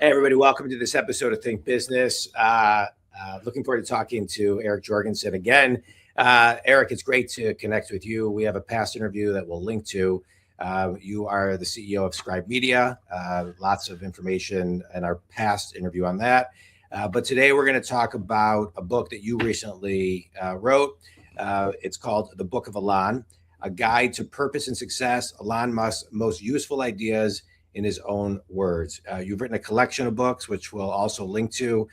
Hey, everybody, welcome to this episode of Think Business. Looking forward to talking to Eric Jorgensen again. Eric, it's great to connect with you. We have a past interview that we'll link to. You are the CEO of Scribe Media. Lots of information in our past interview on that. But today we're going to talk about a book that you recently wrote. It's called The Book of Elon, A Guide to Purpose and Success, Elon Musk's Most Useful Ideas in His Own Words. You've written a collection of books, which we'll also link to.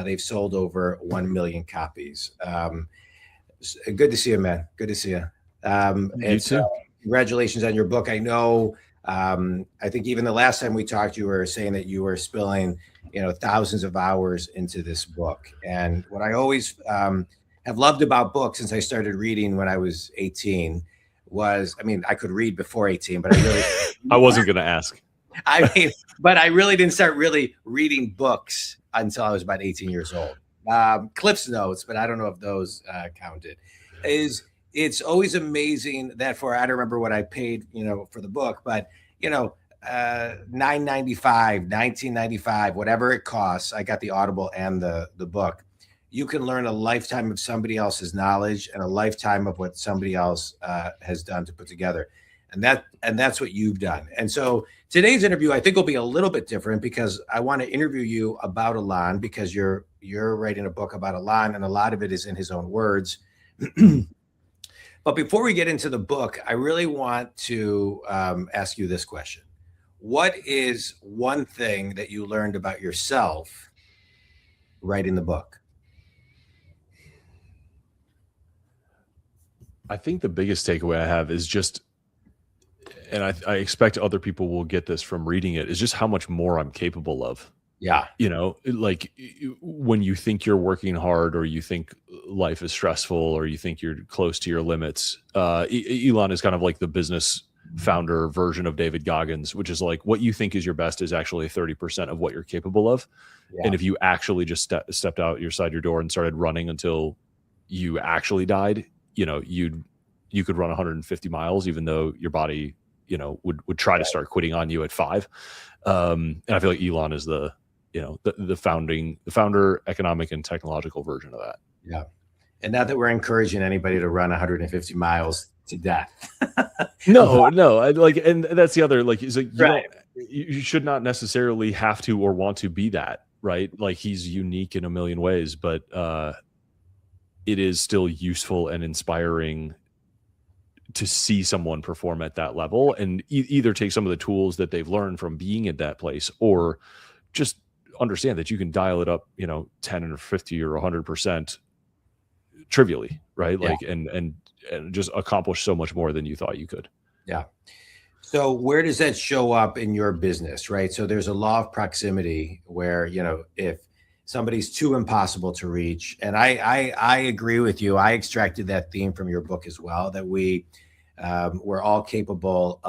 They've sold over 1 million copies. Good to see you, man. Good to see you. You too. Congratulations on your book. I know, I think even the last time we talked, you were saying that you were spilling, thousands of hours into this book. And what I always have loved about books since I started reading when I was 18 was, I could read before 18, but I wasn't going to ask. But I really didn't start really reading books until I was about 18 years old. Cliff's Notes, but I don't know if those counted. It's always amazing that I don't remember what I paid, for the book, but $9.95, $19.95, whatever it costs. I got the Audible and the book. You can learn a lifetime of somebody else's knowledge and a lifetime of what somebody else has done to put together. And that's what you've done. And so today's interview, I think, will be a little bit different because I want to interview you about Elon because you're writing a book about Elon, and a lot of it is in his own words. But before we get into the book, I really want to ask you this question. What is one thing that you learned about yourself writing the book? I think the biggest takeaway I have is just, and I expect other people will get this from reading it, is just how much more I'm capable of. Yeah. Like when you think you're working hard or you think life is stressful or you think you're close to your limits, Elon is kind of like the business founder version of David Goggins, which is like what you think is your best is actually 30% of what you're capable of. Yeah. And if you actually just stepped out your door and started running until you actually died, you could run 150 miles, even though your body, would try to start quitting on you at 5. And I feel like Elon is the founder, economic and technological version of that. Yeah. And not that we're encouraging anybody to run 150 miles to death. No, and that's the other, is like, right. You should not necessarily have to or want to be that, right? Like he's unique in a million ways, but it is still useful and inspiring to see someone perform at that level and either take some of the tools that they've learned from being at that place or just understand that you can dial it up, 10 or 50 or 100% trivially, right? Yeah. Like, and just accomplish so much more than you thought you could. Yeah. So where does that show up in your business, right? So there's a law of proximity where, if somebody's too impossible to reach. And I agree with you. I extracted that theme from your book as well, that we're all capable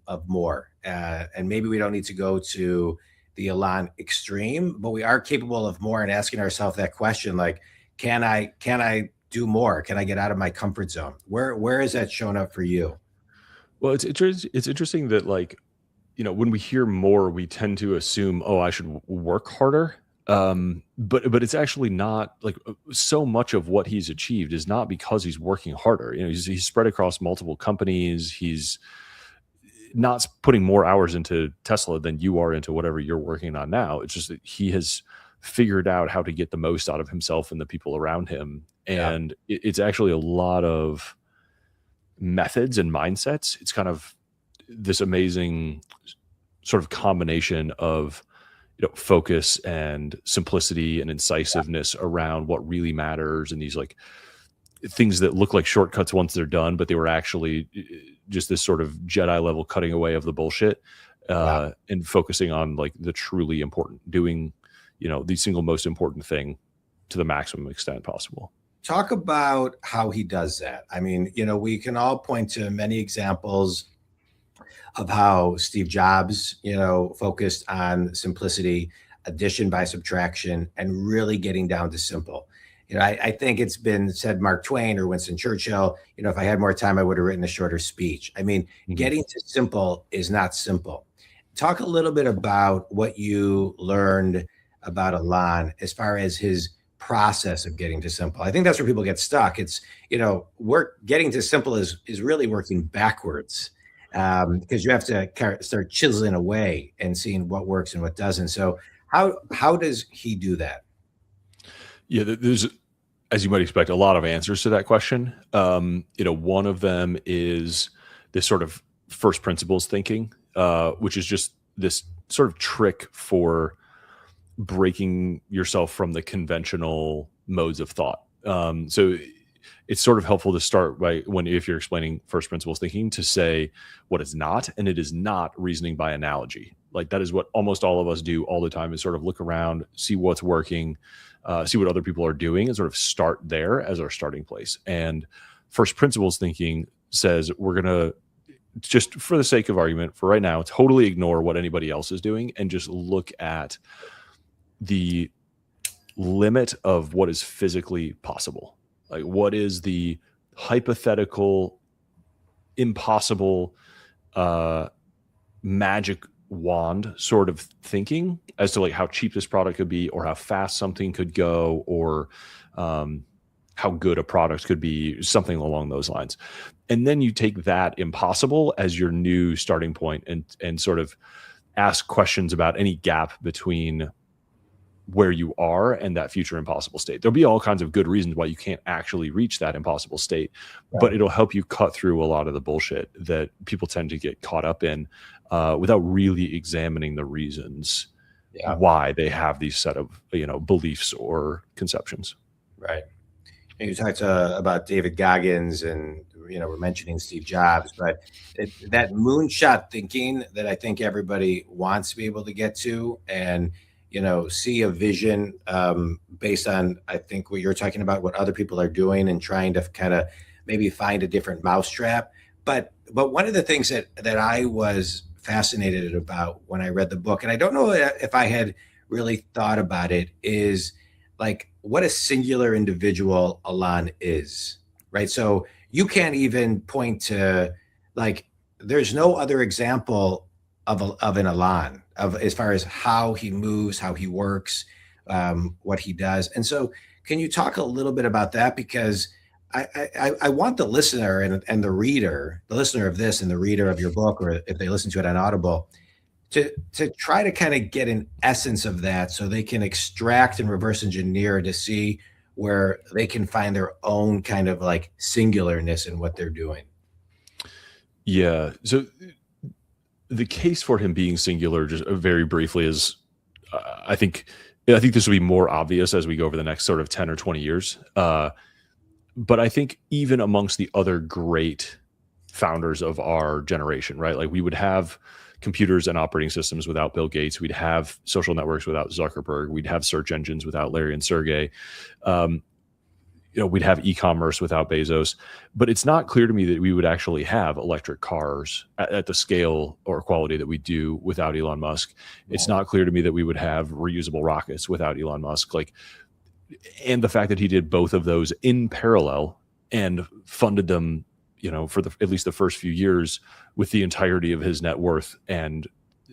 of more. And maybe we don't need to go to the Elon extreme, but we are capable of more, and asking ourselves that question, like, can I do more? Can I get out of my comfort zone? Where is that showing up for you? Well, it's interesting that, when we hear more, we tend to assume, I should work harder. But it's actually not, like, so much of what he's achieved is not because he's working harder. He's spread across multiple companies. He's not putting more hours into Tesla than you are into whatever you're working on now. It's just that he has figured out how to get the most out of himself and the people around him. And it's actually a lot of methods and mindsets. It's kind of this amazing sort of combination of focus and simplicity and incisiveness around what really matters, and these like things that look like shortcuts once they're done, but they were actually just this sort of Jedi level cutting away of the bullshit, and focusing on like the truly important, doing the single most important thing to the maximum extent possible. Talk about how he does that. We can all point to many examples of how Steve Jobs, focused on simplicity, addition by subtraction, and really getting down to simple. I think it's been said, Mark Twain or Winston Churchill, if I had more time, I would have written a shorter speech. Getting to simple is not simple. talk a little bit about what you learned about Elon as far as his process of getting to simple. I think that's where people get stuck. It's, work getting to simple is really working backwards, because you have to start chiseling away and seeing what works and what doesn't. So how does he do that? Yeah, there's, as you might expect, a lot of answers to that question. One of them is this sort of first principles thinking, which is just this sort of trick for breaking yourself from the conventional modes of thought. So it's sort of helpful to start by if you're explaining first principles thinking, to say what it's not, and it is not reasoning by analogy. Like, that is what almost all of us do all the time, is sort of look around, see what's working, see what other people are doing, and sort of start there as our starting place. And first principles thinking says we're going to, just for the sake of argument for right now, totally ignore what anybody else is doing and just look at the limit of what is physically possible. Like, what is the hypothetical, impossible, magic wand sort of thinking as to like how cheap this product could be, or how fast something could go, or how good a product could be, something along those lines. And then you take that impossible as your new starting point, and sort of ask questions about any gap between where you are and that future impossible state. There'll be all kinds of good reasons why you can't actually reach that impossible state, but it'll help you cut through a lot of the bullshit that people tend to get caught up in, without really examining the reasons why they have these set of beliefs or conceptions. Right. And you talked about David Goggins, and we're mentioning Steve Jobs, but that moonshot thinking that I think everybody wants to be able to get to, and see a vision based on, I think, what you're talking about, what other people are doing, and trying to kind of maybe find a different mousetrap. But one of the things that I was fascinated about when I read the book, and I don't know if I had really thought about it, is like what a singular individual Elon is, right? So you can't even point to, like, there's no other example of an Elon, of as far as how he moves, how he works, what he does. And so can you talk a little bit about that? Because I want the listener and the reader, the listener of this and the reader of your book, or if they listen to it on Audible, to try to kind of get an essence of that, so they can extract and reverse engineer to see where they can find their own kind of like singularness in what they're doing. Yeah. So the case for him being singular, just very briefly, is I think this will be more obvious as we go over the next sort of 10 or 20 years. But I think even amongst the other great founders of our generation, right? Like, we would have computers and operating systems without Bill Gates. We'd have social networks without Zuckerberg. We'd have search engines without Larry and Sergey. We'd have e-commerce without Bezos. But it's not clear to me that we would actually have electric cars at the scale or quality that we do without Elon Musk. It's not clear to me that we would have reusable rockets without Elon Musk. And the fact that he did both of those in parallel and funded them, for at least the first few years, with the entirety of his net worth, and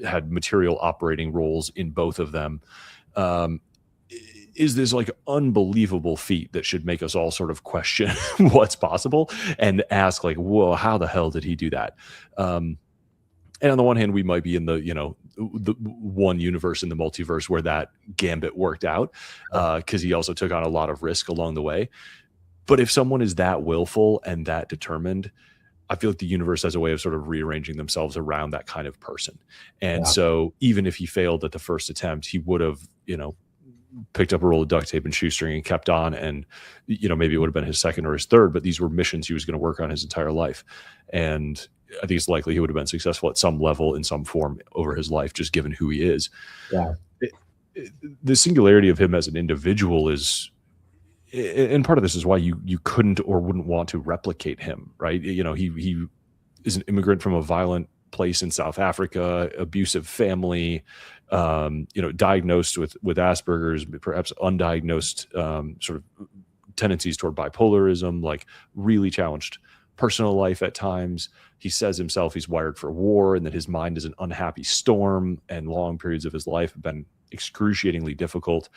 had material operating roles in both of them, is this like unbelievable feat that should make us all sort of question what's possible and ask, like, whoa, how the hell did he do that? And on the one hand, we might be in the one universe in the multiverse where that gambit worked out, because he also took on a lot of risk along the way. But if someone is that willful and that determined, I feel like the universe has a way of sort of rearranging themselves around that kind of person. And so even if he failed at the first attempt, he would have, picked up a roll of duct tape and shoestring and kept on. And, maybe it would have been his second or his third, but these were missions he was going to work on his entire life. And I think it's likely he would have been successful at some level, in some form, over his life, just given who he is. Yeah. The singularity of him as an individual is, and part of this is why you couldn't or wouldn't want to replicate him, right? He is an immigrant from a violent place in South Africa, abusive family, diagnosed with Asperger's, perhaps undiagnosed sort of tendencies toward bipolarism, like really challenged personal life at times. He says himself he's wired for war and that his mind is an unhappy storm, and long periods of his life have been excruciatingly difficult.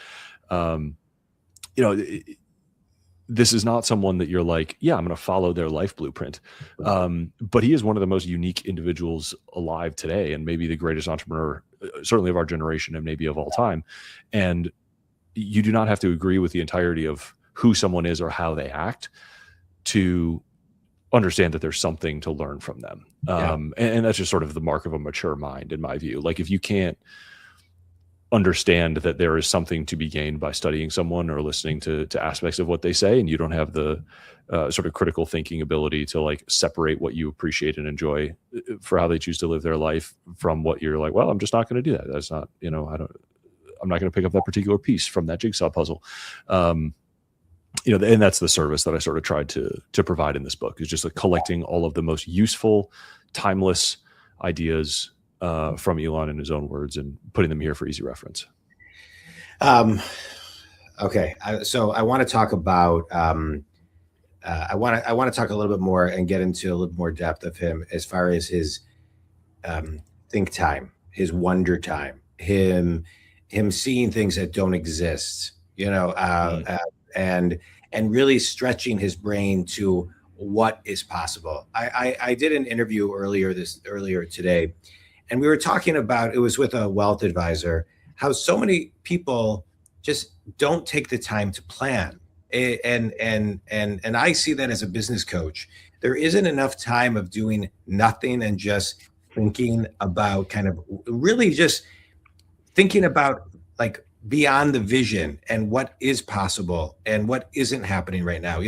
This is not someone that you're like, yeah, I'm going to follow their life blueprint. But he is one of the most unique individuals alive today, and maybe the greatest entrepreneur, certainly of our generation and maybe of all time. And you do not have to agree with the entirety of who someone is or how they act to understand that there's something to learn from them. And that's just sort of the mark of a mature mind, in my view. Like, if you can't understand that there is something to be gained by studying someone or listening to aspects of what they say, and you don't have the sort of critical thinking ability to like separate what you appreciate and enjoy for how they choose to live their life from what you're like, well, I'm just not going to do that. That's not, I'm not going to pick up that particular piece from that jigsaw puzzle. And that's the service that I sort of tried to provide in this book, is just like collecting all of the most useful, timeless ideas from Elon in his own words and putting them here for easy reference. Okay. So I want to talk about, I want to talk a little bit more and get into a little more depth of him as far as his think time, his wonder time, him seeing things that don't exist, and really stretching his brain to what is possible. I did an interview earlier today, and we were talking about, it was with a wealth advisor, how so many people just don't take the time to plan. And I see that as a business coach. There isn't enough time of doing nothing and just thinking about, kind of really just thinking about like beyond the vision and what is possible and what isn't happening right now.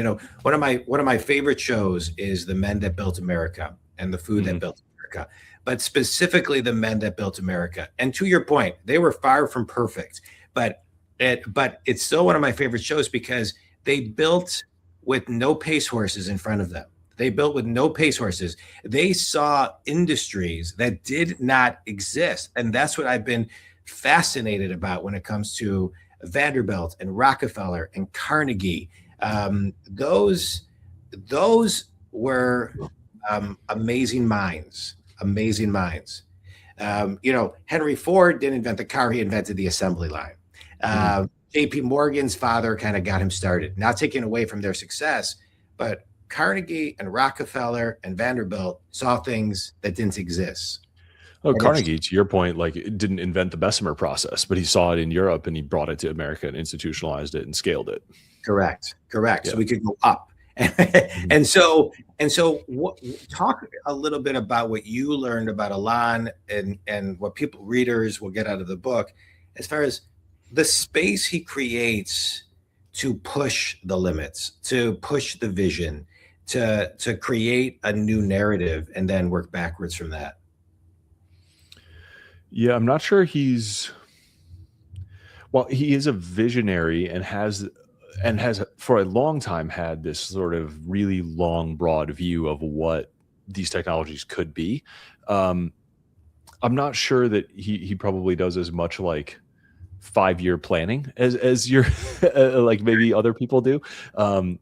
One of my favorite shows is The Men That Built America and The Food That Built America, but specifically The Men That Built America. And to your point, they were far from perfect, but it's still one of my favorite shows because they built with no pace horses in front of them. They built with no pace horses. They saw industries that did not exist. And that's what I've been fascinated about when it comes to Vanderbilt and Rockefeller and Carnegie. Those were amazing minds. Henry Ford didn't invent the car, he invented the assembly line. JP Morgan's father kind of got him started, not taking away from their success, but Carnegie and Rockefeller and Vanderbilt saw things that didn't exist. Oh, Carnegie, to your point, like, didn't invent the Bessemer process, but he saw it in Europe and he brought it to America and institutionalized it and scaled it. Correct. Yeah. So we could go up. And so talk a little bit about what you learned about Elon and what readers will get out of the book, as far as the space he creates to push the limits, to push the vision, to create a new narrative and then work backwards from that. Yeah, I'm not sure he is a visionary and has for a long time had this sort of really long, broad view of what these technologies could be. I'm not sure that he probably does as much like 5-year planning as you're like maybe other people do.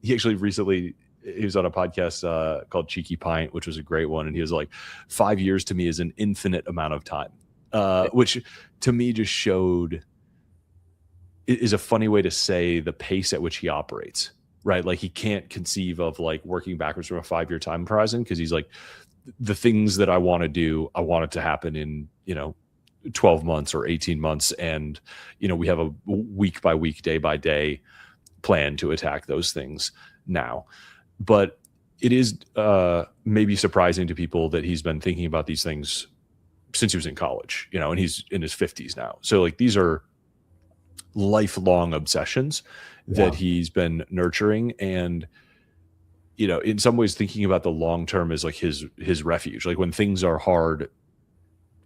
He actually recently, he was on a podcast called Cheeky Pint, which was a great one. And he was like, 5 years to me is an infinite amount of time, which to me just showed is a funny way to say the pace at which he operates, right? Like, he can't conceive of like working backwards from a 5-year time horizon, because he's like, the things that I want to do, I want it to happen in, 12 months or 18 months. And, we have a week by week, day by day plan to attack those things now. But it is maybe surprising to people that he's been thinking about these things since he was in college, and he's in his 50s now. So like, these are lifelong obsessions that he's been nurturing. And, in some ways thinking about the long term is like his refuge. Like, when things are hard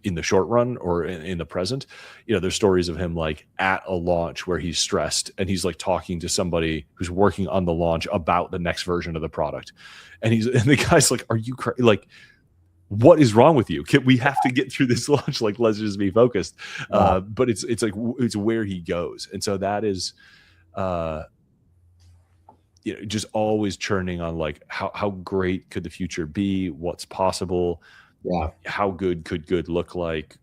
in the short run or in the present, there's stories of him like at a launch where he's stressed and he's like talking to somebody who's working on the launch about the next version of the product. And the guy's like, are you crazy? Like, what is wrong with you? We have to get through this launch. Like, let's just be focused. But it's like, it's where he goes. And so that is, just always churning on like how great could the future be, what's possible, Yeah. how good could good look like,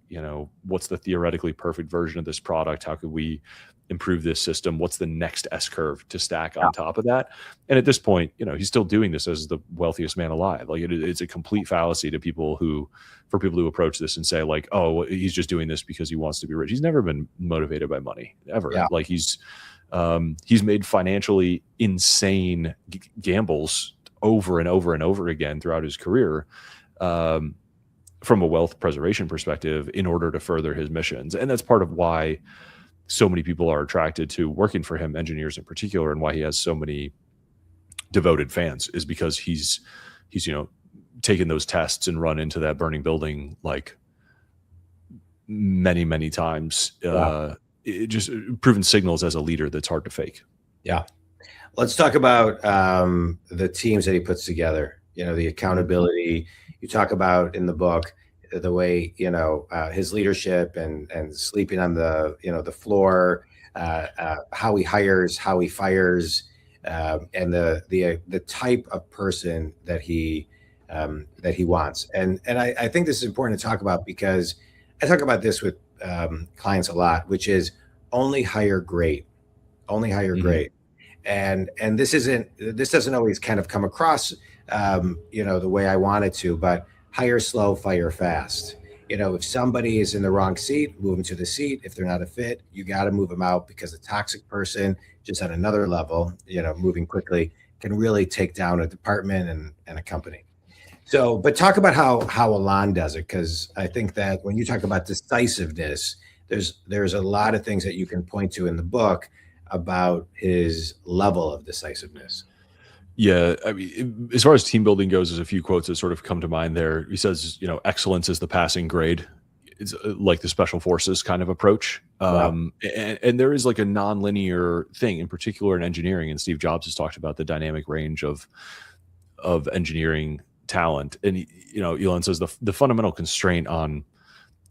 what's the theoretically perfect version of this product, how could we improve this system, what's the next S curve to stack on top of that. And at this point, he's still doing this as the wealthiest man alive. Like it's a complete fallacy to people who approach this and say like, oh, he's just doing this because he wants to be rich. He's never been motivated by money ever. Yeah. Like he's made financially insane gambles over and over and over again throughout his career, from a wealth preservation perspective, in order to further his missions. And that's part of why so many people are attracted to working for him, engineers in particular, and why he has so many devoted fans, is because he's taken those tests and run into that burning building like many, many times. It just proven signals as a leader that's hard to fake. Yeah. Let's talk about the teams that he puts together, the accountability you talk about in the book, the way, his leadership and sleeping on the, the floor, how he hires, how he fires, and the type of person that he wants. And I think this is important to talk about, because I talk about this with clients a lot, which is only hire great. And this doesn't always kind of come across, the way I want it to, but hire slow, fire fast. If somebody is in the wrong seat, move them to the seat. If they're not a fit, you got to move them out, because a toxic person just at another level, moving quickly, can really take down a department and a company. So, but talk about how Elon does it, because I think that when you talk about decisiveness, there's a lot of things that you can point to in the book about his level of decisiveness. Yeah, I mean, as far as team building goes, there's a few quotes that sort of come to mind there. He says, excellence is the passing grade. It's like the special forces kind of approach. And there is like a nonlinear thing, in particular in engineering. And Steve Jobs has talked about the dynamic range of engineering talent. And, Elon says the fundamental constraint on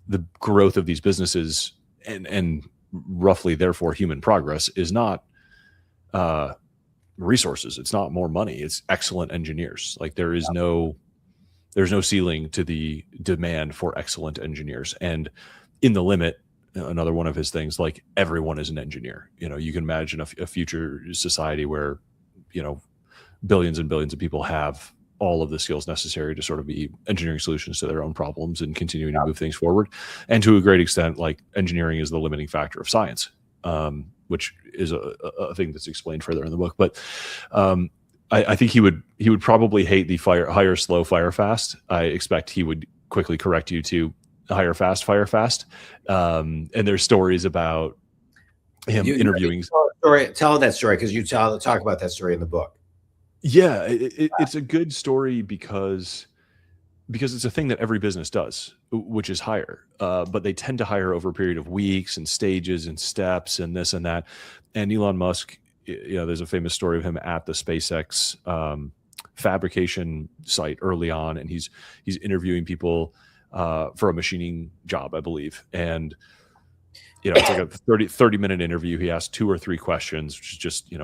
the growth of these businesses and roughly therefore human progress is not resources. It's not more money. It's excellent engineers. Like there's no ceiling to the demand for excellent engineers. And in the limit, another one of his things, like everyone is an engineer. You can imagine a future society where, billions and billions of people have all of the skills necessary to sort of be engineering solutions to their own problems and continuing to move things forward. And to a great extent, like engineering is the limiting factor of science, which is a thing that's explained further in the book. But I think he would probably hate the hire slow, fire fast. I expect he would quickly correct you to hire fast, fire fast. And there's stories about him interviewing. Tell that story, because you talk about that story in the book. Yeah, it's a good story because it's a thing that every business does, which is hire. But they tend to hire over a period of weeks and stages and steps and this and that. And Elon Musk, there's a famous story of him at the SpaceX fabrication site early on, and he's interviewing people for a machining job, I believe. And it's like a 30-minute interview. He asks 2 or 3 questions, which is just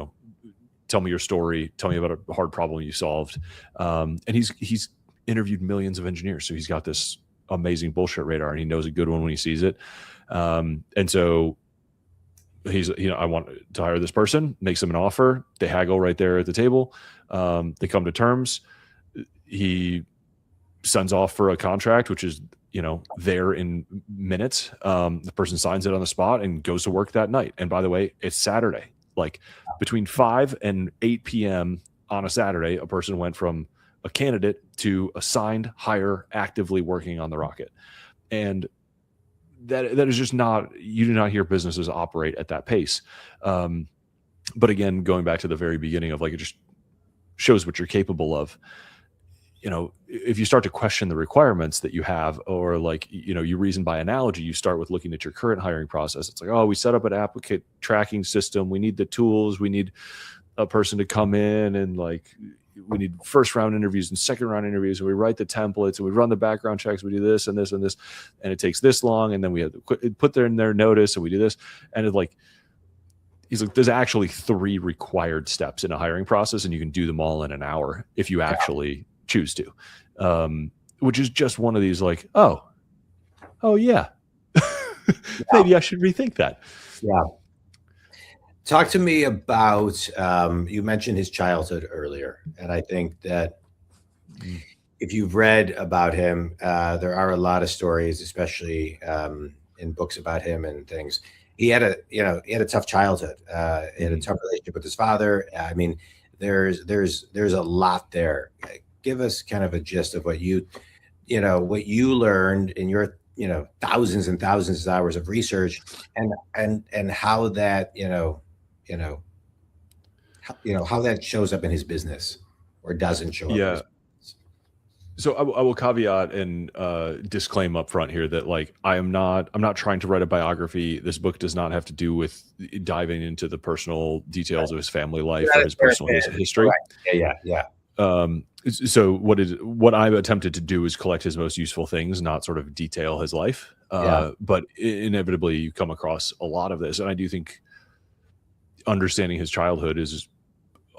tell me your story, tell me about a hard problem you solved. And he's interviewed millions of engineers, so he's got this amazing bullshit radar, and he knows a good one when he sees it. And so he's, I want to hire this person, makes them an offer. They haggle right there at the table. They come to terms. He sends off for a contract, which is, there in minutes. The person signs it on the spot and goes to work that night. And by the way, it's Saturday. Like between 5 and 8 p.m. on a Saturday, a person went from a candidate to a signed hire, actively working on the rocket. And that is just not, you do not hear businesses operate at that pace. But again, going back to the very beginning of like, it just shows what you're capable of. If you start to question the requirements that you have, or like, you reason by analogy, you start with looking at your current hiring process. It's like, oh, we set up an applicant tracking system. We need the tools. We need a person to come in, and like, we need first round interviews and second round interviews. And we write the templates and we run the background checks. We do this and this and this, and it takes this long. And then we have to put in their notice, and we do this. And it's like, he's like, there's actually 3 required steps in a hiring process, and you can do them all in an hour if you actually choose to. Which is just one of these like, oh yeah, maybe I should rethink that. Yeah. Talk to me about, you mentioned his childhood earlier, and I think that if you've read about him, there are a lot of stories, especially in books about him and things. He had a tough childhood. He had a tough relationship with his father. I mean, there's a lot there. Give us kind of a gist of what you learned in your thousands and thousands of hours of research, and how that how that shows up in his business or doesn't show up. Yeah. In his business. So I will caveat and disclaim up front here that like I'm not trying to write a biography. This book does not have to do with diving into the personal details of his family life or his personal history. Right. Yeah. So what I've attempted to do is collect his most useful things, not sort of detail his life. But inevitably you come across a lot of this, and I do think understanding his childhood is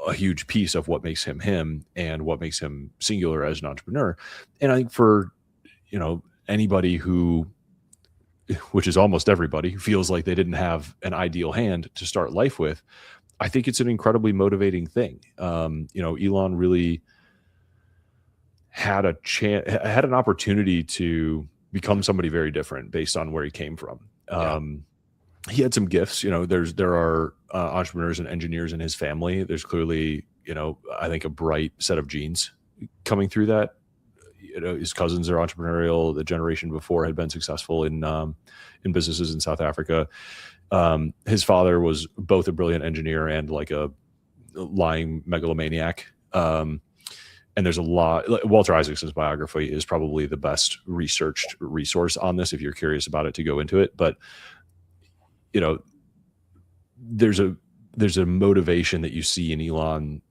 a huge piece of what makes him him and what makes him singular as an entrepreneur. And I think for, anybody who, which is almost everybody, who feels like they didn't have an ideal hand to start life with, I think it's an incredibly motivating thing. Elon really had an opportunity to become somebody very different based on where he came from. He had some gifts. There are entrepreneurs and engineers in his family. There's clearly, I think a bright set of genes coming through that. His cousins are entrepreneurial. The generation before had been successful in businesses in South Africa. His father was both a brilliant engineer and like a lying megalomaniac. And there's a lot. Walter Isaacson's biography is probably the best researched resource on this if you're curious about it, to go into it. But there's a motivation that you see in Elon,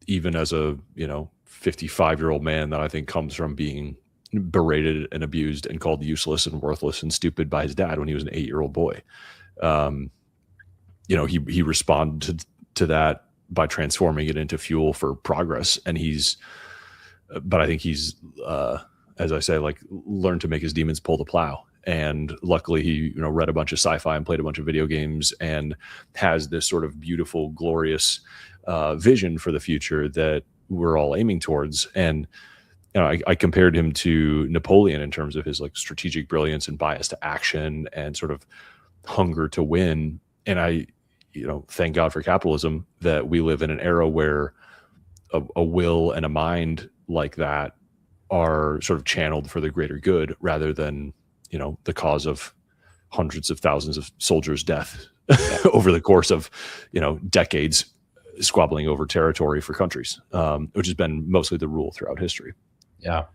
even as a 55-year-old man, that I think comes from being berated and abused and called useless and worthless and stupid by his dad when he was an 8-year-old boy. He responded to that by transforming it into fuel for progress. And I think he's, as I say, like, learned to make his demons pull the plow. And luckily he, read a bunch of sci-fi and played a bunch of video games and has this sort of beautiful, glorious vision for the future that we're all aiming towards. And I compared him to Napoleon in terms of his like strategic brilliance and bias to action and sort of hunger to win. And I, thank God for capitalism that we live in an era where a will and a mind like that are sort of channeled for the greater good rather than, the cause of hundreds of thousands of soldiers' death over the course of, decades, squabbling over territory for countries, which has been mostly the rule throughout history. Yeah.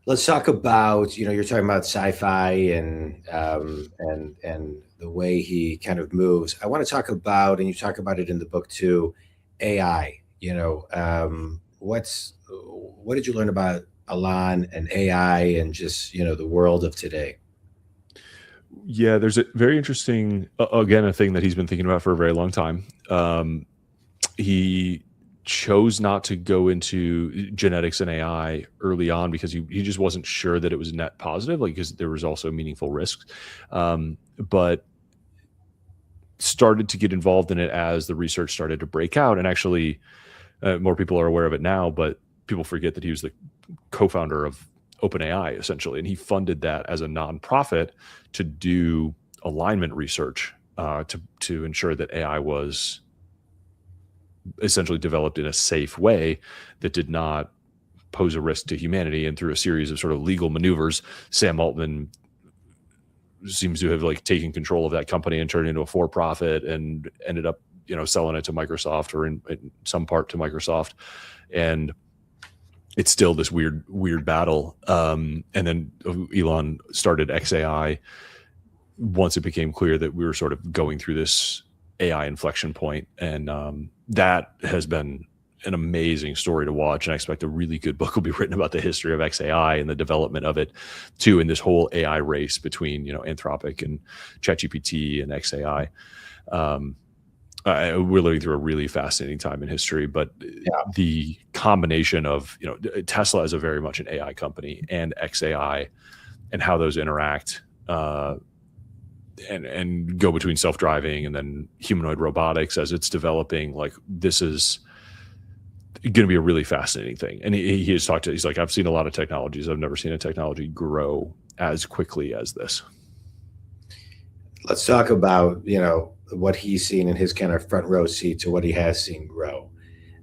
Let's talk about, you're talking about sci-fi and the way he kind of moves. I want to talk about, and you talk about it in the book too, AI. What did you learn about Elon and AI and just, the world of today? Yeah, there's a very interesting, again, a thing that he's been thinking about for a very long time. He chose not to go into genetics and AI early on because he just wasn't sure that it was net positive, like, because there was also meaningful risks. But started to get involved in it as the research started to break out. And actually, more people are aware of it now, but people forget that he was the co-founder of OpenAI, essentially. And he funded that as a nonprofit to do alignment research to ensure that AI was essentially developed in a safe way that did not pose a risk to humanity. And through a series of sort of legal maneuvers, Sam Altman seems to have like taken control of that company and turned it into a for-profit and ended up, selling it to Microsoft, or in some part to Microsoft. And it's still this weird battle. And then Elon started XAI once it became clear that we were sort of going through this AI inflection point. And that has been an amazing story to watch, and I expect a really good book will be written about the history of XAI and the development of it too, in this whole AI race between, Anthropic and ChatGPT and XAI. We're living through a really fascinating time in history, but the combination of, Tesla is a very much an AI company, and XAI and how those interact, and go between self-driving and then humanoid robotics as it's developing. Like, this is going to be a really fascinating thing. And he has talked to, he's like, I've seen a lot of technologies. I've never seen a technology grow as quickly as this. Let's talk about, what he's seen in his kind of front row seat to what he has seen grow.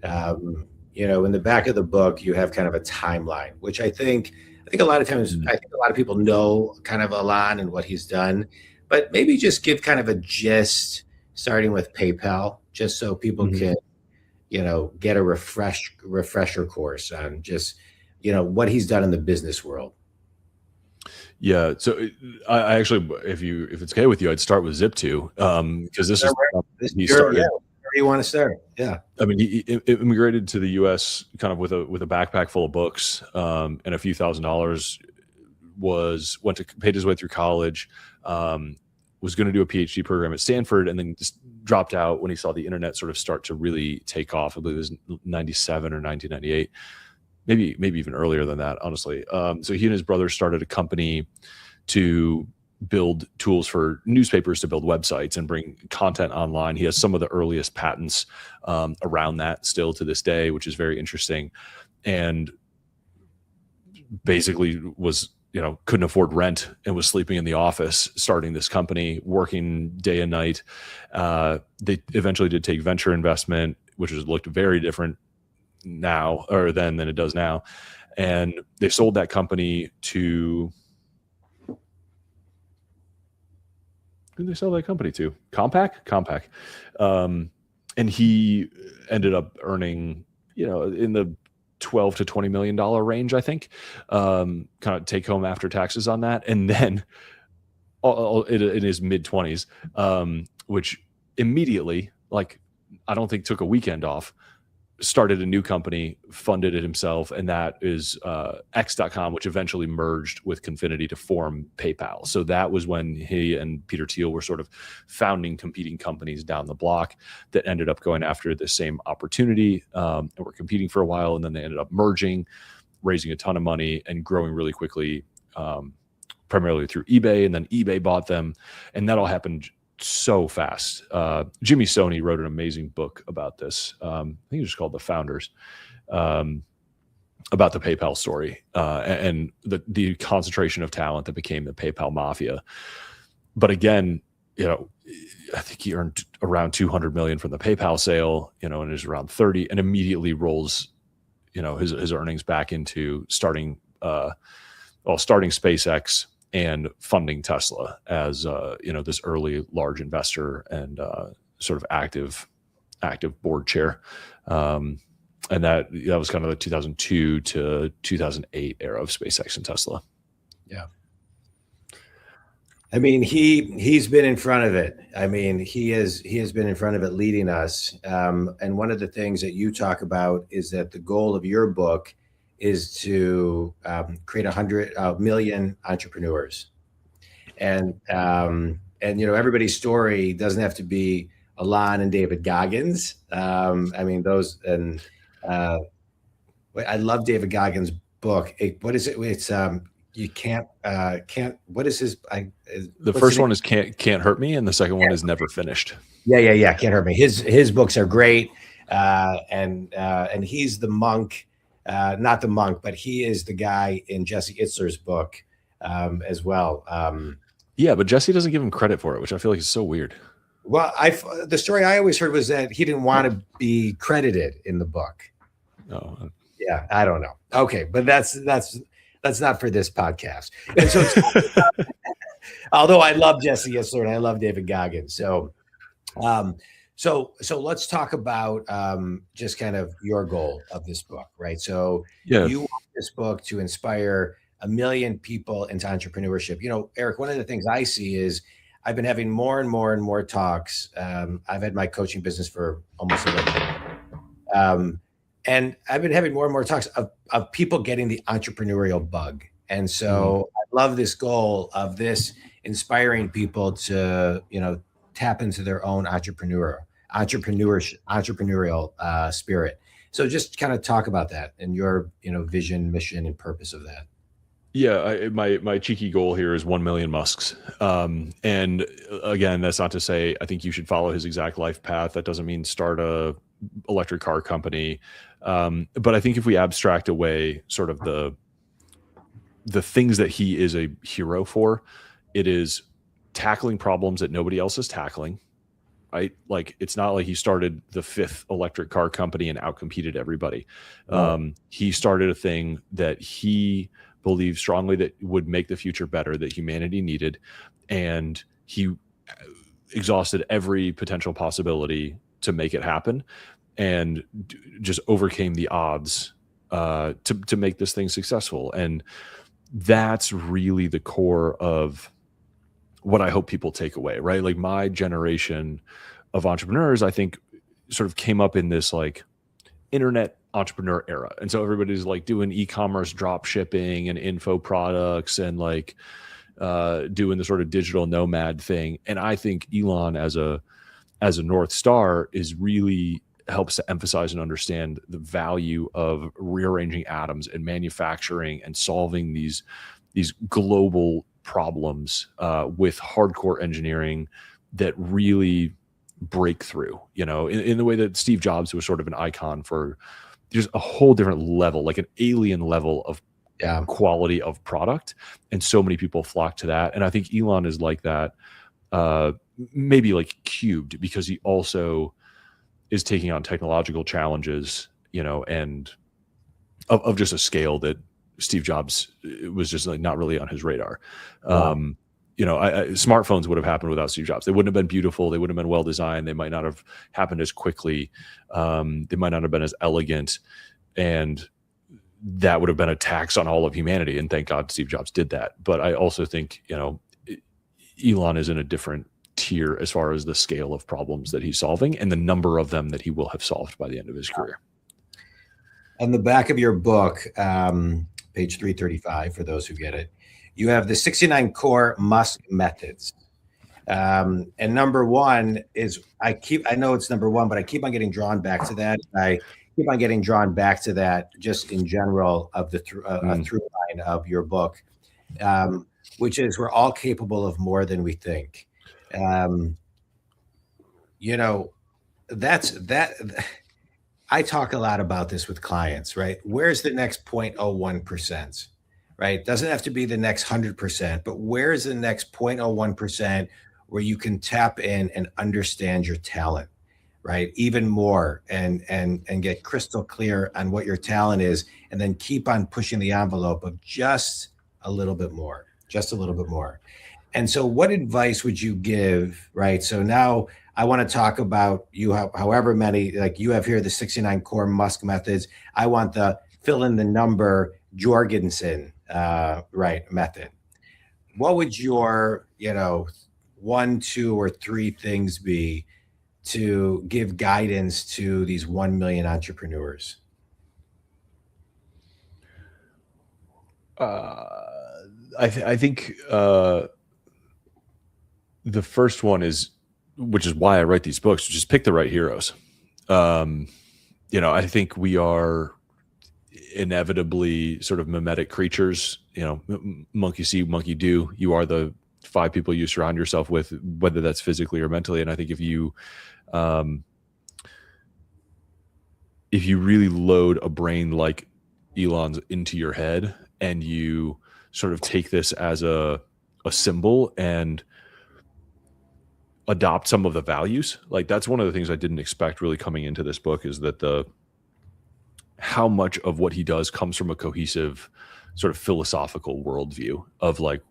In the back of the book, you have kind of a timeline, which I think a lot of times, I think a lot of people know kind of Elon and what he's done, but maybe just give kind of a gist, starting with PayPal, just so people can, get a refresher course on just, what he's done in the business world. Yeah. So I actually, if it's okay with you, I'd start with Zip2, because this is he started. Yeah, where you want to start? Yeah. I mean, he immigrated to the U.S. kind of with a backpack full of books, and a few $1,000s. Paid his way through college, was going to do a PhD program at Stanford, and then just dropped out when he saw the internet sort of start to really take off. I believe it was 97 or 1998. Maybe even earlier than that, honestly. So he and his brother started a company to build tools for newspapers to build websites and bring content online. He has some of the earliest patents around that still to this day, which is very interesting. And basically was, couldn't afford rent and was sleeping in the office, starting this company, working day and night. They eventually did take venture investment, which looked very different now or then than it does now, and they sold that company to, who did they sell that company to? Compaq. And he ended up earning, in the $12 to $20 million range, I think, kind of take home after taxes on that, and then in his mid-20s, which immediately, like, I don't think took a weekend off, started a new company, funded it himself, and that is X.com, which eventually merged with Confinity to form PayPal. So that was when he and Peter Thiel were sort of founding competing companies down the block that ended up going after the same opportunity, and were competing for a while, and then they ended up merging, raising a ton of money, and growing really quickly, primarily through eBay, and then eBay bought them, and that all happened so fast. Jimmy Stoney wrote an amazing book about this. I think it was called The Founders, about the PayPal story, and the concentration of talent that became the PayPal mafia. But again, I think he earned around 200 million from the PayPal sale, and is around 30, and immediately rolls, his earnings back into starting SpaceX and funding Tesla as this early large investor and sort of active board chair, and that was kind of the 2002 to 2008 era of SpaceX and Tesla. Yeah, I mean, he's been in front of it. I mean, he has been in front of it, leading us. And one of the things that you talk about is that the goal of your book is to create 100 million entrepreneurs, and everybody's story doesn't have to be Elon and David Goggins. I mean, those, and I love David Goggins' book. What is it? It's you can't. What is his? The first one is can't hurt me, and the second one is never finished. Yeah. Can't hurt me. His books are great, and he's the monk. Not the monk, but he is the guy in Jesse Itzler's book as well. Yeah, but Jesse doesn't give him credit for it, which I feel like is so weird. Well, the story I always heard was that he didn't want to be credited in the book. Oh, yeah, I don't know. Okay, but that's not for this podcast. And so, although I love Jesse Itzler and I love David Goggins, so let's talk about just kind of your goal of this book, right? So you want this book to inspire 1 million people into entrepreneurship. Eric, one of the things I see is I've been having more and more talks. I've had my coaching business for almost 11 years. And I've been having more and more talks of people getting the entrepreneurial bug. And so I love this goal of this inspiring people to, tap into their own entrepreneurial spirit. So just kind of talk about that and your, vision, mission, and purpose of that. Yeah, my cheeky goal here is 1 million Musks. And again, that's not to say I think you should follow his exact life path. That doesn't mean start a electric car company. But I think if we abstract away sort of the things that he is a hero for, it is tackling problems that nobody else is tackling. Right? Like, it's not like he started the 5th electric car company and outcompeted everybody. He started a thing that he believed strongly that would make the future better, that humanity needed. And he exhausted every potential possibility to make it happen, and just overcame the odds to make this thing successful. And that's really the core of what I hope people take away, right? Like, my generation of entrepreneurs, I think, sort of came up in this like internet entrepreneur era. And so everybody's like doing e-commerce drop shipping and info products and like doing the sort of digital nomad thing. And I think Elon as a North Star is really helps to emphasize and understand the value of rearranging atoms and manufacturing and solving these global problems with hardcore engineering that really break through, in the way that Steve Jobs was sort of an icon for just a whole different level, like an alien level of quality of product. And so many people flock to that. And I think Elon is like that, maybe like cubed, because he also is taking on technological challenges, and of just a scale that Steve Jobs was just like not really on his radar. Wow. Smartphones would have happened without Steve Jobs. They wouldn't have been beautiful. They wouldn't have been well designed. They might not have happened as quickly. They might not have been as elegant, and that would have been a tax on all of humanity. And thank God Steve Jobs did that. But I also think, Elon is in a different tier as far as the scale of problems that he's solving and the number of them that he will have solved by the end of his career. On the back of your book, page 335, for those who get it, you have the 69 core Musk methods. And number one is, I know it's number one, but I keep on getting drawn back to that. I keep on getting drawn back to that just in general of the through line of your book, which is we're all capable of more than we think. That's that. I talk a lot about this with clients, right? Where's the next 0.01%, right? Doesn't have to be the next 100%, but where's the next 0.01% where you can tap in and understand your talent, right? Even more and get crystal clear on what your talent is, and then keep on pushing the envelope of just a little bit more. And so what advice would you give, right? So now I want to talk about you, however many, like you have here, the 69 core Musk methods. I want the fill in the number Jorgensen, method. What would your, 1, 2, or 3 things be to give guidance to these 1 million entrepreneurs? I think the first one is, which is why I write these books, just pick the right heroes. I think we are inevitably sort of mimetic creatures, monkey see, monkey do. You are the 5 people you surround yourself with, whether that's physically or mentally. And I think if you really load a brain like Elon's into your head, and you sort of take this as a symbol and adopt some of the values, like that's one of the things I didn't expect really coming into this book, is that how much of what he does comes from a cohesive sort of philosophical worldview of like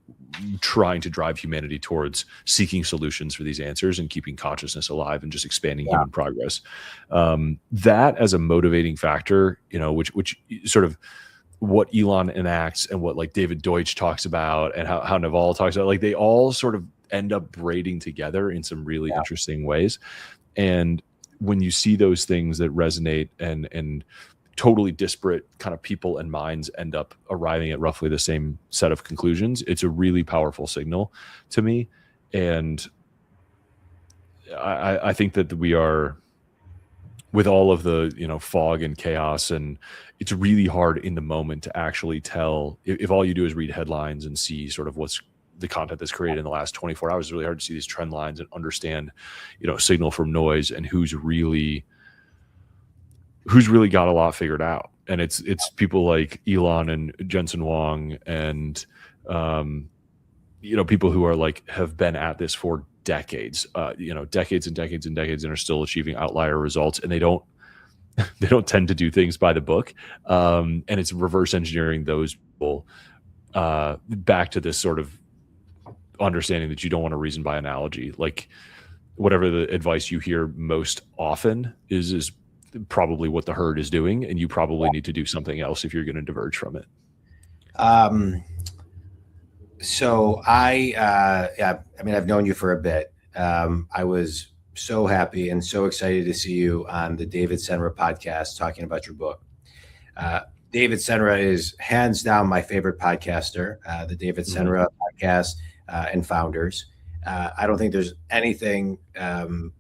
trying to drive humanity towards seeking solutions for these answers and keeping consciousness alive and just expanding human progress. That as a motivating factor, which sort of what Elon enacts and what like David Deutsch talks about and how Naval talks about, like they all sort of end up braiding together in some really interesting ways. And when you see those things that resonate and totally disparate kind of people and minds end up arriving at roughly the same set of conclusions, it's a really powerful signal to me. And I think that we are, with all of the fog and chaos, and it's really hard in the moment to actually tell if all you do is read headlines and see sort of what's the content that's created in the last 24 hours. It's really hard to see these trend lines and understand signal from noise and who's really got a lot figured out. And it's people like Elon and Jensen Huang and people who are like have been at this for decades, decades and decades and decades, and are still achieving outlier results. And they don't tend to do things by the book. And it's reverse engineering those people back to this sort of understanding that you don't want to reason by analogy. Like whatever the advice you hear most often is probably what the herd is doing, and you probably need to do something else if you're going to diverge from it. So I've known you for a bit. I was so happy and so excited to see you on the David Senra podcast talking about your book. David Senra is hands down my favorite podcaster, the David Senra podcast and Founders. I don't think there's anything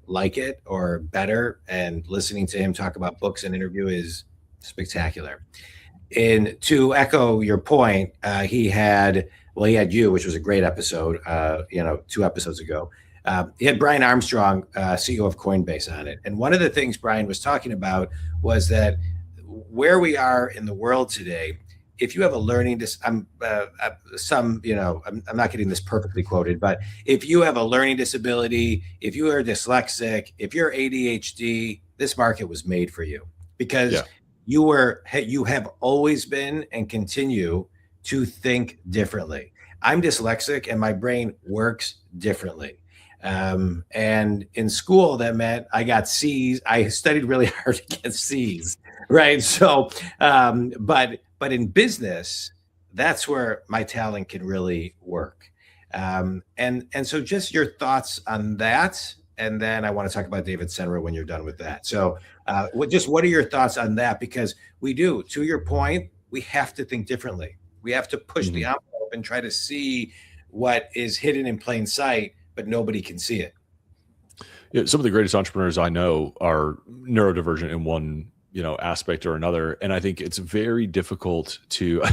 like it or better. And listening to him talk about books and interview is spectacular. And to echo your point, he had you, which was a great episode, 2 episodes ago. He had Brian Armstrong, CEO of Coinbase, on it. And one of the things Brian was talking about was that where we are in the world today, if you have a learning I'm not getting this perfectly quoted, but if you have a learning disability, if you are dyslexic, if you're ADHD, this market was made for you, because you have always been and continue to think differently. I'm dyslexic and my brain works differently. And in school, that meant I got C's. I studied really hard to get C's, right? So, but in business, that's where my talent can really work. And so just your thoughts on that. And then I want to talk about David Senra when you're done with that. So what are your thoughts on that? Because we do, to your point, we have to think differently. We have to push the envelope and try to see what is hidden in plain sight, but nobody can see it. Yeah, some of the greatest entrepreneurs I know are neurodivergent in one aspect or another. And I think it's very difficult to,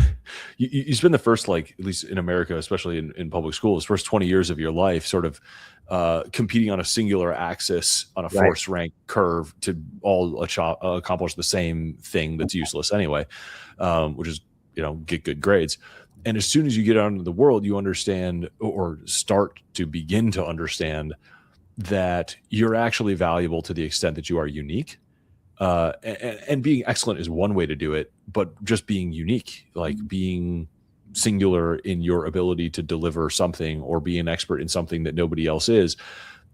you spend the first, like, at least in America, especially in public schools, first 20 years of your life sort of competing on a singular axis on a force rank curve to all accomplish the same thing that's useless anyway, which is, get good grades. And as soon as you get out into the world, you understand, or start to begin to understand, that you're actually valuable to the extent that you are unique. And being excellent is one way to do it, but just being unique, like being singular in your ability to deliver something or be an expert in something that nobody else is.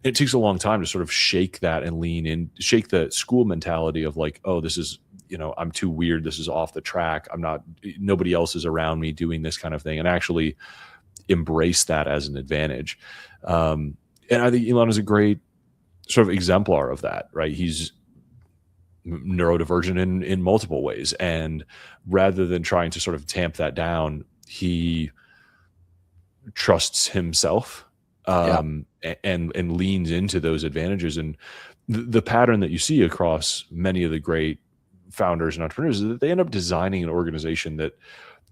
It takes a long time to sort of shake that and lean in, shake the school mentality of like, oh, this is, I'm too weird. This is off the track. Nobody else is around me doing this kind of thing, and actually embrace that as an advantage. And I think Elon is a great sort of exemplar of that, right? He's neurodivergent in multiple ways. And rather than trying to sort of tamp that down, he trusts himself and leans into those advantages. And the pattern that you see across many of the great founders and entrepreneurs is that they end up designing an organization that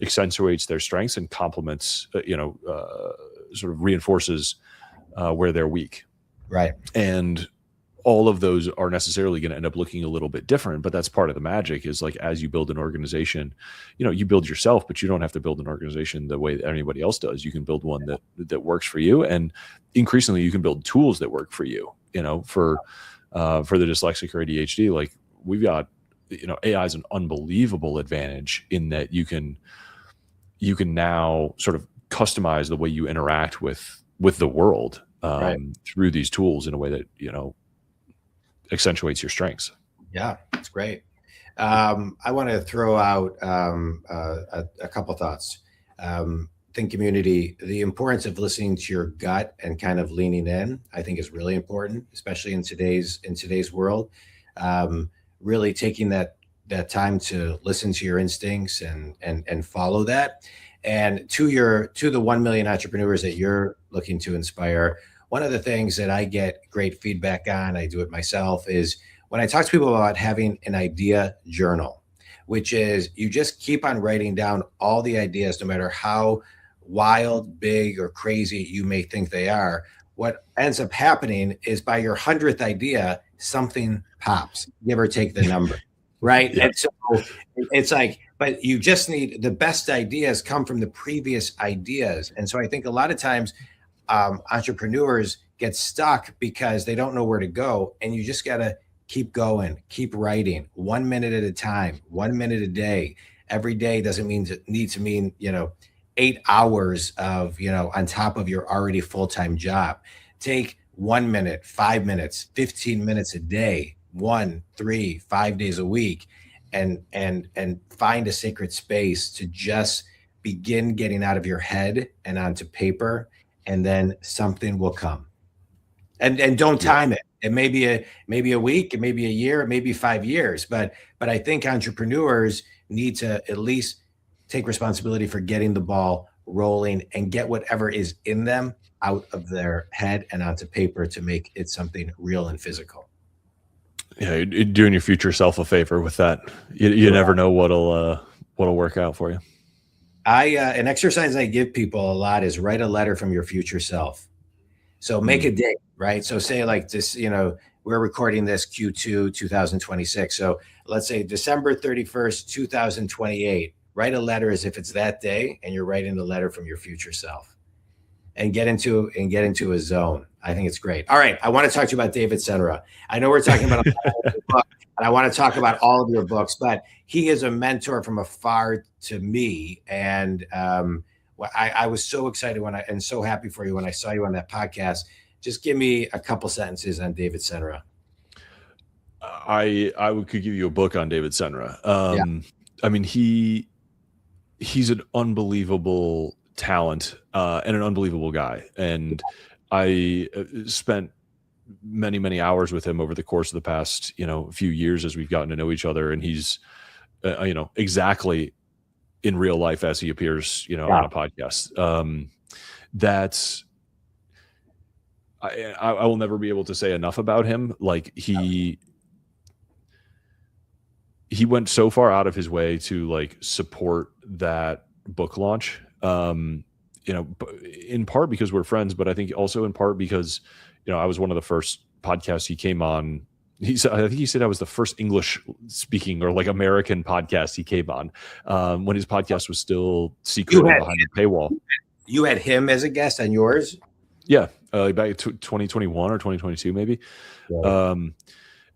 accentuates their strengths and complements, sort of reinforces where they're weak. Right. And all of those are necessarily going to end up looking a little bit different, but that's part of the magic, is like, as you build an organization, you build yourself, but you don't have to build an organization the way that anybody else does. You can build one that works for you. And increasingly you can build tools that work for you, for the dyslexic or ADHD. Like, we've got, AI is an unbelievable advantage in that you can now sort of customize the way you interact with the world through these tools in a way that, accentuates your strengths. Yeah, that's great. I want to throw out a couple thoughts. Think community, the importance of listening to your gut and kind of leaning in, I think, is really important, especially in today's world. Really taking that that time to listen to your instincts and follow that. And to the 1 million entrepreneurs that you're looking to inspire, one of the things that I get great feedback on, I do it myself, is when I talk to people about having an idea journal, which is you just keep on writing down all the ideas, no matter how wild, big, or crazy you may think they are. What ends up happening is by your 100th idea, something pops, give or take the number, right? Yeah. And so it's like, but you just need the best ideas come from the previous ideas. And so I think a lot of times entrepreneurs get stuck because they don't know where to go. And you just got to keep going, keep writing 1 minute at a time, 1 minute a day. Every day doesn't need to mean, 8 hours of, on top of your already full-time job. Take 1 minute, 5 minutes, 15 minutes a day, 1, 3, 5 days a week, and find a sacred space to just begin getting out of your head and onto paper, and then something will come. And don't time it. It may be a week, it may be a year, it may be 5 years, but I think entrepreneurs need to at least take responsibility for getting the ball rolling and get whatever is in them out of their head and onto paper to make it something real and physical. Yeah, you're doing your future self a favor with that. You never know what'll work out for you. An exercise I give people a lot is write a letter from your future self. So make a date, right? So say like this, we're recording this Q2 2026. So let's say December 31st, 2028. Write a letter as if it's that day, and you're writing a letter from your future self, and get into a zone. I think it's great. All right, I want to talk to you about David Senra. I know we're talking about a book, and I want to talk about all of your books, but he is a mentor from afar to me, and I was so excited and so happy for you when I saw you on that podcast. Just give me a couple sentences on David Senra. I could give you a book on David Senra. Yeah. I mean, he's an unbelievable talent and an unbelievable guy. And I spent many, many hours with him over the course of the past, few years as we've gotten to know each other. And he's, exactly in real life as he appears, on a podcast. That's, I will never be able to say enough about him. Like he went so far out of his way to like support that book launch. In part because we're friends, but I think also in part because, I was one of the first podcasts he came on. I think he said I was the first English speaking or like American podcast he came on when his podcast was still secret behind the paywall. You had him as a guest on yours? Yeah. Back in 2021 or 2022, maybe. Yeah.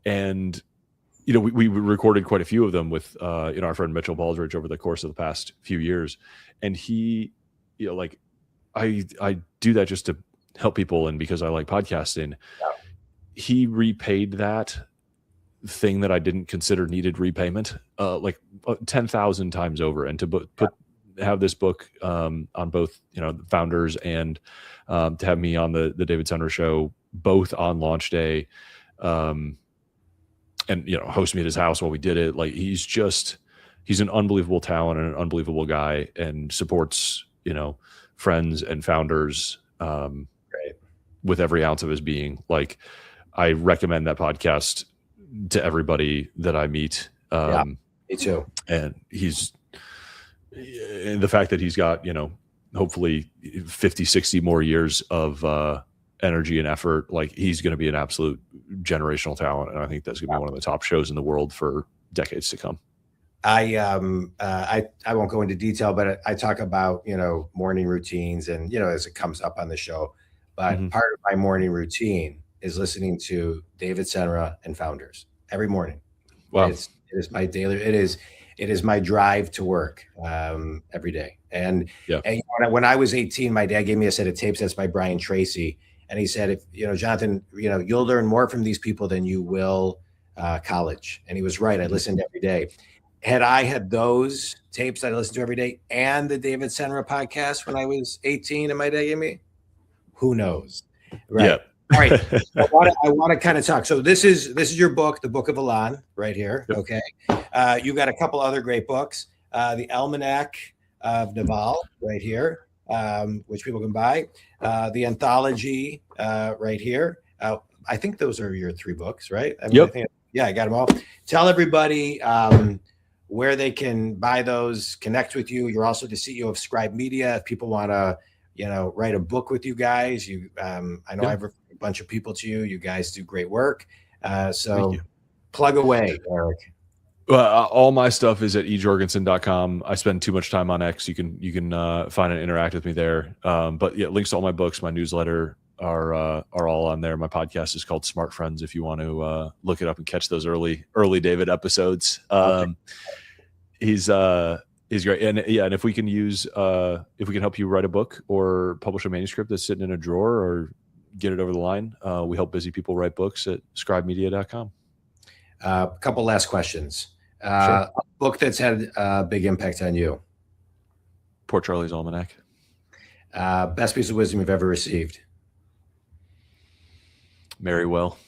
And, we recorded quite a few of them with, our friend Mitchell Baldridge over the course of the past few years. And he, I do that just to help people and because I like podcasting. Yeah. He repaid that thing that I didn't consider needed repayment, 10,000 times over. And to have this book on both, the founders and to have me on the David Senra show, both on launch day, and host me at his house while we did it. Like he's an unbelievable talent and an unbelievable guy, and supports friends and founders with every ounce of his being. Like I recommend that podcast to everybody that I meet. Me too. And the fact that he's got hopefully 50, 60 more years of energy and effort, like he's going to be an absolute generational talent. And I think that's going to be one of the top shows in the world for decades to come. I won't go into detail, but I talk about, morning routines and, as it comes up on the show, but part of my morning routine is listening to David Senra and Founders every morning. Wow. It is my daily, it is my drive to work every day. And when I was 18, my dad gave me a set of tape sets by Brian Tracy. And he said, Jonathan, you'll learn more from these people than you will college. And he was right. I listened every day. Had I had those tapes that I listened to every day and the David Senra podcast when I was 18 and my dad gave me, who knows? Right. All right. I want to kind of talk. So this is your book, the Book of Elon, right here. Yep. Okay. You got a couple other great books. The Almanac of Naval, right here, which people can buy. The Anthology, right here. I think those are your 3 books, right? I mean, Yep. I got them all. Tell everybody where they can buy those, connect with you. You're also the CEO of Scribe Media. If people want to, write a book with you guys, I know Yeah. I've referred a bunch of people to you. You guys do great work. So plug away, Eric. All my stuff is at ejorgensen.com. I spend too much time on X. You can find and interact with me there. But yeah, links to all my books, my newsletter are all on there. My podcast is called Smart Friends. If you want to look it up and catch those early David episodes, he's great. And and if we can help you write a book or publish a manuscript that's sitting in a drawer or get it over the line, we help busy people write books at scribemedia.com. A couple last questions. Sure. A book that's had a big impact on you. Poor Charlie's Almanac. Best piece of wisdom you've ever received. Marry well.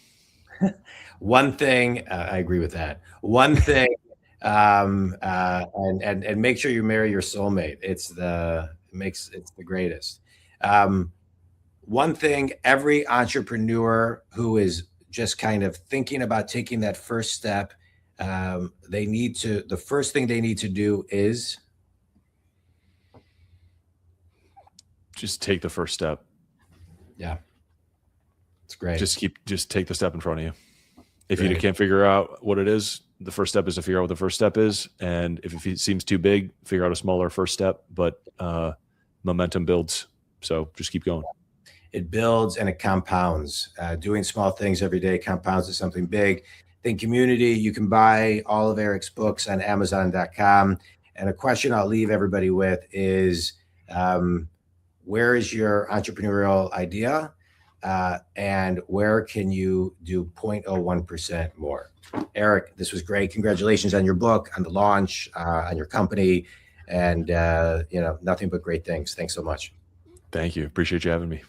One thing, I agree with that. One thing, and make sure you marry your soulmate. It's the greatest. One thing every entrepreneur who is just kind of thinking about taking that first step, the first thing they need to do is just take the first step. Yeah. It's great. Just take the step in front of you. If you can't figure out what it is, the first step is to figure out what the first step is. And if it seems too big, figure out a smaller first step, but momentum builds. So just keep going. It builds and it compounds. Doing small things every day compounds to something big. Think community. You can buy all of Eric's books on Amazon.com. And a question I'll leave everybody with is, where is your entrepreneurial idea? And where can you do 0.01% more? Eric, this was great. Congratulations on your book, on the launch, on your company, and nothing but great things. Thanks so much. Thank you. Appreciate you having me.